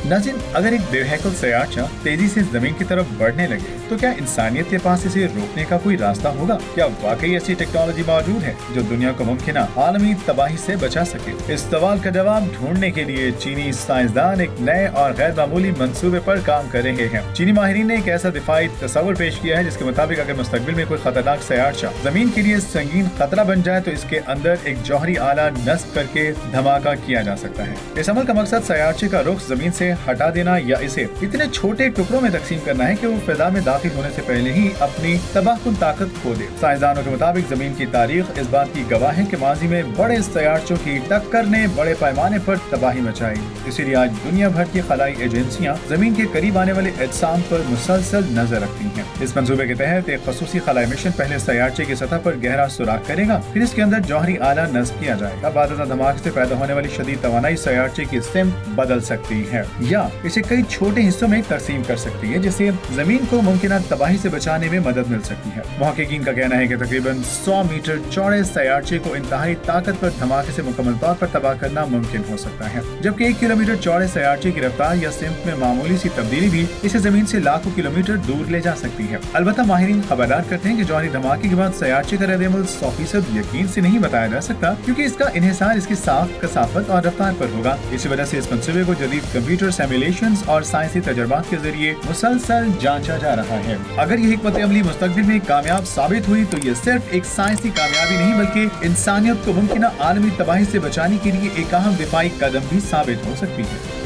नाज़रीन, अगर एक बेहकल सयारचा तेजी से जमीन की तरफ बढ़ने लगे तो क्या इंसानियत के पास इसे रोकने का कोई रास्ता होगा? क्या वाकई ऐसी टेक्नोलॉजी मौजूद है जो दुनिया को मुमकिन आलमी तबाही से बचा सके? इस सवाल का जवाब ढूंढने के लिए चीनी साइंसदान एक नए और गैर मामूली मंसूबे पर काम कर रहे हैं। चीनी माहिरीन ने एक ऐसा दिफाई तस्वर पेश किया है जिसके मुताबिक अगर मुस्तकबिल में कोई खतरनाक सयारचा जमीन के लिए संगीन खतरा बन जाए तो इसके अंदर एक जौहरी आला नस्ब करके धमाका किया जा सकता है। इस अमल का मकसद सयारचे का रुख जमीन से हटा देना या इसे इतने छोटे टुकड़ों में तकसीम करना है कि वो फिजा में दाखिल होने से पहले ही अपनी तबाहकुन ताकत खो दे। साइंसदानों के मुताबिक जमीन की तारीख इस बात की गवाह है कि माजी में बड़े सयारचों की टक्कर ने बड़े पैमाने पर तबाही मचाई। इसीलिए आज दुनिया भर की खलाई एजेंसियां जमीन के करीब आने वाले अजसाम पर मुसलसल नजर रखती हैं। इस मंसूबे के तहत एक खसूसी खलाई मिशन पहले सयारचे की सतह पर गहरा सुराख करेगा, फिर इसके अंदर जौहरी आला नस्ब किया जाएगा। बाद धमाके से पैदा होने वाली शदीद तवानाई सयारचे की सिमत बदल सकती है या इसे कई छोटे हिस्सों में तकसीम कर सकती है, जिससे जमीन को मुमकिन तबाही से बचाने में मदद मिल सकती है। मुहक्किकीन का कहना है कि तकरीबन 100 मीटर चौड़े सयारचे को इंतहाई ताकतवर धमाके से मुकम्मल तौर पर तबाह करना मुमकिन हो सकता है, जबकि 1 किलोमीटर चौड़े सयारचे की रफ्तार या सिमत में मामूली सी तब्दीली भी इसे जमीन से लाखों किलोमीटर दूर ले जा सकती है। अलबत्ता माहिरीन खबरदार करते हैं कि जौहरी धमाके के बाद सयारचे का रद्द-ए-अमल 100% यकीन से नहीं बताया जा सकता, क्योंकि इसका इन्हिसार इसकी साख, कसाफत और रफ्तार पर होगा। इसी वजह से इस मंसूबे को जदीद कंप्यूटर सिमुलेशंस और साइंसी तजर्बात के जरिए मुसलसल जांचा जा रहा है। अगर ये हिकमत अमली मुस्तकबिल में कामयाब साबित हुई तो ये सिर्फ एक साइंसी कामयाबी नहीं बल्कि इंसानियत को मुमकिन आलमी तबाही से बचाने के लिए एक अहम दिफाई कदम भी साबित हो सकती है।